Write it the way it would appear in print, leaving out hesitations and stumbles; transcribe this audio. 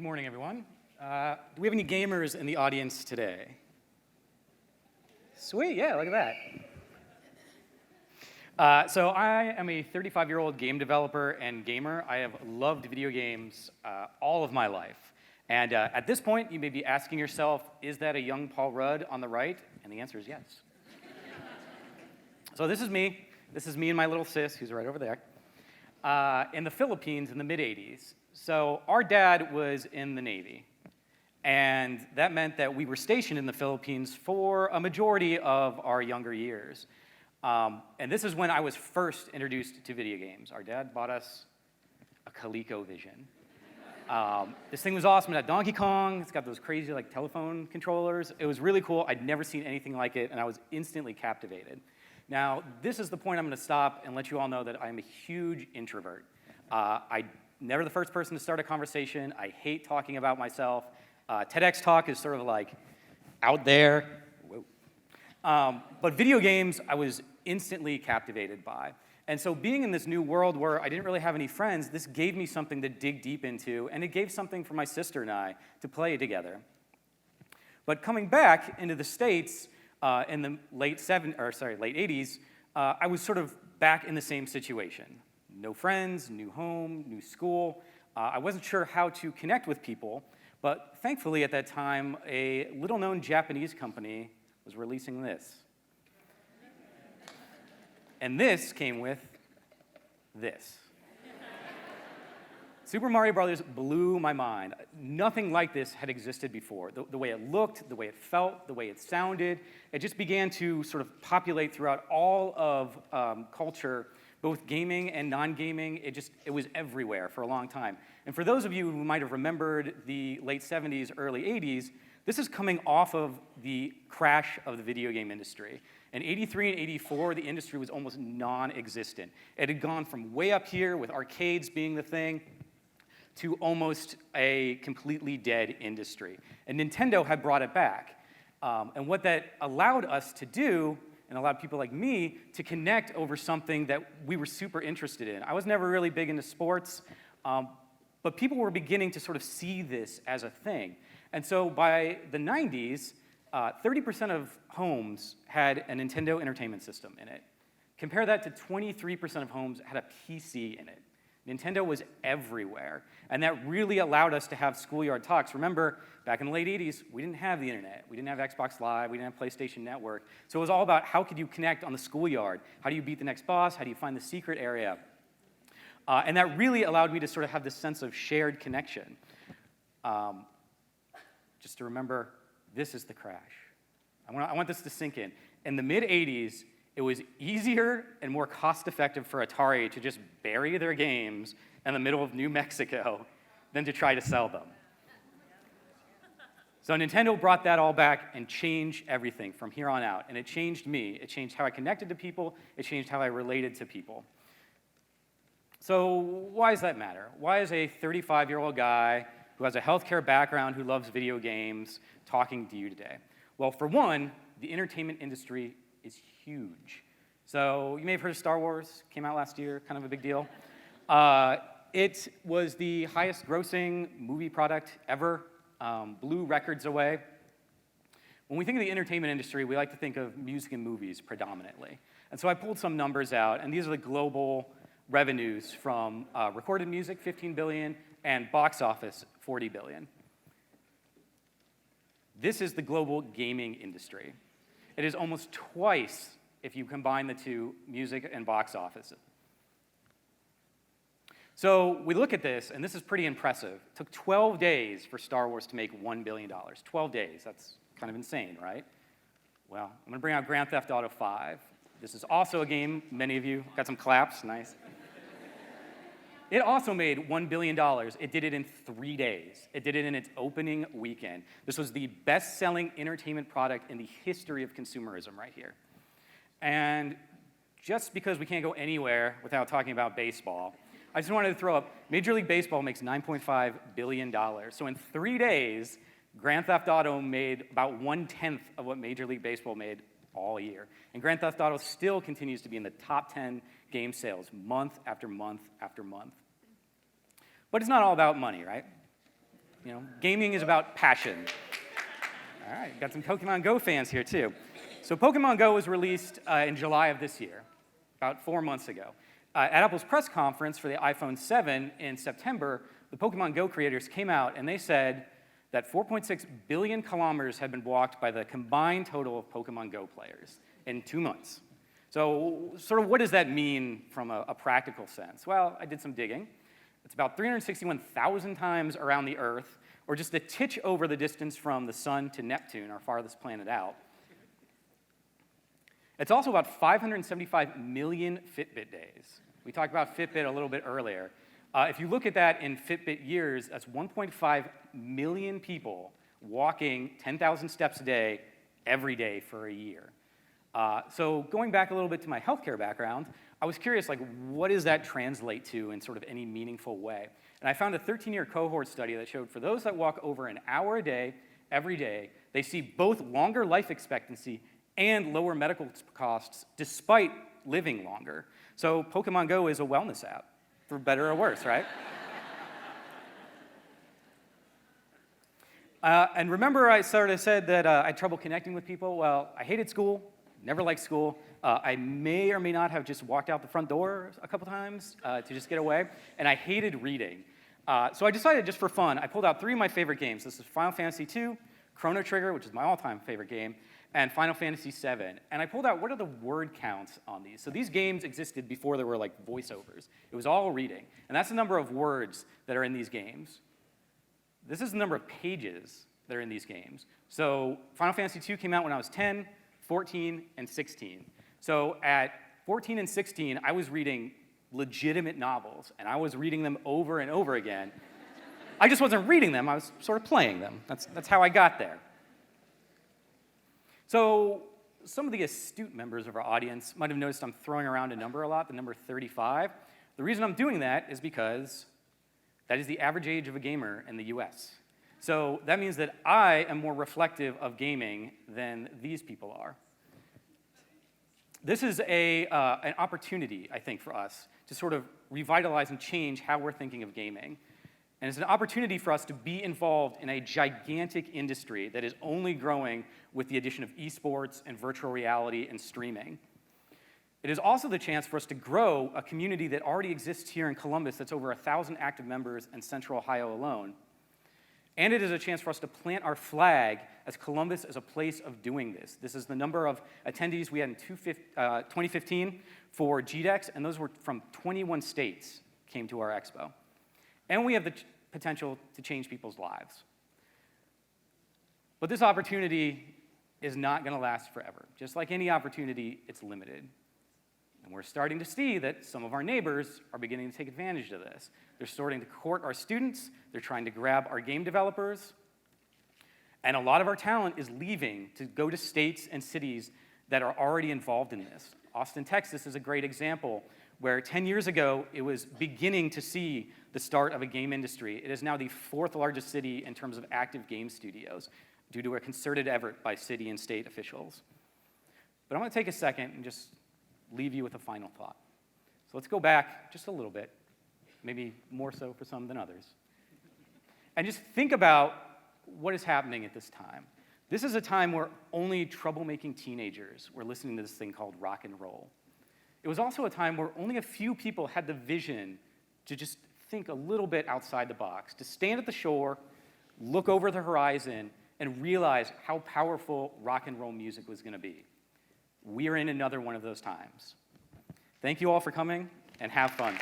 morning, everyone. Do we have any gamers in the audience today? Sweet, yeah, look at that. So I am a 35-year-old game developer and gamer. I have loved video games all of my life. And at this point, you may be asking yourself, is that a young Paul Rudd on the right? And the answer is yes. So this is me. This is me and my little sis, who's right over there, in the Philippines in the mid-'80s. So our dad was in the Navy, and that meant that we were stationed in the Philippines for a majority of our younger years. And this is when I was first introduced to video games. Our dad bought us a ColecoVision. This thing was awesome. It had Donkey Kong. It's got those crazy telephone controllers. It was really cool. I'd never seen anything like it, and I was instantly captivated. Now, this is the point I'm going to stop and let you all know that I'm a huge introvert. I'm never the first person to start a conversation. I hate talking about myself. TEDx talk is sort of like out there. But video games, I was instantly captivated by. And so being in this new world where I didn't really have any friends, this gave me something to dig deep into, and it gave something for my sister and I to play together. But coming back into the States in the late 80s, I was sort of back in the same situation. No friends, new home, new school. I wasn't sure how to connect with people, but thankfully at that time, a little-known Japanese company was releasing this. And this came with this. Super Mario Brothers blew my mind. Nothing like this had existed before. The way it looked, the way it felt, the way it sounded, it just began to sort of populate throughout all of culture, both gaming and non-gaming. It was everywhere for a long time. And for those of you who might have remembered the late 70s, early 80s, this is coming off of the crash of the video game industry. In 83 and 84, the industry was almost non-existent. It had gone from way up here with arcades being the thing to almost a completely dead industry. And Nintendo had brought it back. And what that allowed us to do, and allowed people like me to connect over something that we were super interested in. I was never really big into sports, but people were beginning to sort of see this as a thing. And so by the 90s, 30% of homes had a Nintendo Entertainment System in it. Compare that to 23% of homes had a PC in it. Nintendo was everywhere, and that really allowed us to have schoolyard talks. Remember, back in the late 80s, we didn't have the internet. We didn't have Xbox Live. We didn't have PlayStation Network. So it was all about how could you connect on the schoolyard? How do you beat the next boss? How do you find the secret area? And that really allowed me to sort of have this sense of shared connection. Just to remember, this is the crash. I want this to sink in. In the mid-'80s, it was easier and more cost-effective for Atari to just bury their games in the middle of New Mexico than to try to sell them. So Nintendo brought that all back and changed everything from here on out. And it changed me. It changed how I connected to people. It changed how I related to people. So why does that matter? Why is a 35-year-old guy who has a healthcare background, who loves video games, talking to you today? Well, for one, the entertainment industry is huge. So you may have heard of Star Wars, came out last year, kind of a big deal. It was the highest grossing movie product ever, blew records away. When we think of the entertainment industry, we like to think of music and movies predominantly. And so I pulled some numbers out, and these are the global revenues from recorded music, 15 billion, and box office, 40 billion. This is the global gaming industry. It is almost twice if you combine the two, music and box office. So we look at this, and this is pretty impressive. It took 12 days for Star Wars to make $1 billion. 12 days, that's kind of insane, right? Well, I'm gonna bring out Grand Theft Auto 5. This is also a game, many of you got some claps, nice. It also made $1 billion. It did it in 3 days. It did it in its opening weekend. This was the best-selling entertainment product in the history of consumerism right here. And just because we can't go anywhere without talking about baseball, I just wanted to throw up, Major League Baseball makes $9.5 billion. So in 3 days, Grand Theft Auto made about 1/10 of what Major League Baseball made all year. And Grand Theft Auto still continues to be in the top 10 game sales month after month after month. But it's not all about money, right? Gaming is about passion. All right, got some Pokemon Go fans here too. So Pokemon Go was released in July of this year, about 4 months ago. At Apple's press conference for the iPhone 7 in September, the Pokemon Go creators came out and they said that 4.6 billion kilometers had been walked by the combined total of Pokemon Go players in 2 months. So sort of what does that mean from a practical sense? Well, I did some digging. It's about 361,000 times around the Earth, or just a titch over the distance from the Sun to Neptune, our farthest planet out. It's also about 575 million Fitbit days. We talked about Fitbit a little bit earlier. If you look at that in Fitbit years, that's 1.5 million people walking 10,000 steps a day every day for a year. So going back a little bit to my healthcare background, I was curious, what does that translate to in sort of any meaningful way? And I found a 13-year cohort study that showed for those that walk over an hour a day, every day, they see both longer life expectancy and lower medical costs despite living longer. So Pokemon Go is a wellness app, for better or worse, right? And remember I sort of said that I had trouble connecting with people? Well, I hated school, never liked school. I may or may not have just walked out the front door a couple times to just get away, and I hated reading. So I decided just for fun, I pulled out 3 of my favorite games. This is Final Fantasy II, Chrono Trigger, which is my all-time favorite game, and Final Fantasy VII. And I pulled out what are the word counts on these. So these games existed before there were voiceovers. It was all reading. And that's the number of words that are in these games. This is the number of pages that are in these games. So Final Fantasy II came out when I was 10, 14, and 16. So at 14 and 16, I was reading legitimate novels, and I was reading them over and over again. I just wasn't reading them, I was sort of playing them. That's how I got there. So some of the astute members of our audience might have noticed I'm throwing around a number a lot, the number 35. The reason I'm doing that is because that is the average age of a gamer in the US. So that means that I am more reflective of gaming than these people are. This is an opportunity, I think, for us to sort of revitalize and change how we're thinking of gaming. And it's an opportunity for us to be involved in a gigantic industry that is only growing with the addition of esports and virtual reality and streaming. It is also the chance for us to grow a community that already exists here in Columbus that's over 1,000 active members in Central Ohio alone. And it is a chance for us to plant our flag as Columbus as a place of doing this. This is the number of attendees we had in 2015 for GDEX, and those were from 21 states came to our expo. And we have the potential to change people's lives. But this opportunity is not going to last forever. Just like any opportunity, it's limited. And we're starting to see that some of our neighbors are beginning to take advantage of this. They're starting to court our students. They're trying to grab our game developers. And a lot of our talent is leaving to go to states and cities that are already involved in this. Austin, Texas is a great example where 10 years ago, it was beginning to see the start of a game industry. It is now the 4th largest city in terms of active game studios due to a concerted effort by city and state officials. But I want to take a second and just leave you with a final thought. So let's go back just a little bit, maybe more so for some than others, and just think about what is happening at this time. This is a time where only troublemaking teenagers were listening to this thing called rock and roll. It was also a time where only a few people had the vision to just think a little bit outside the box, to stand at the shore, look over the horizon, and realize how powerful rock and roll music was going to be. We are in another one of those times. Thank you all for coming, and have fun.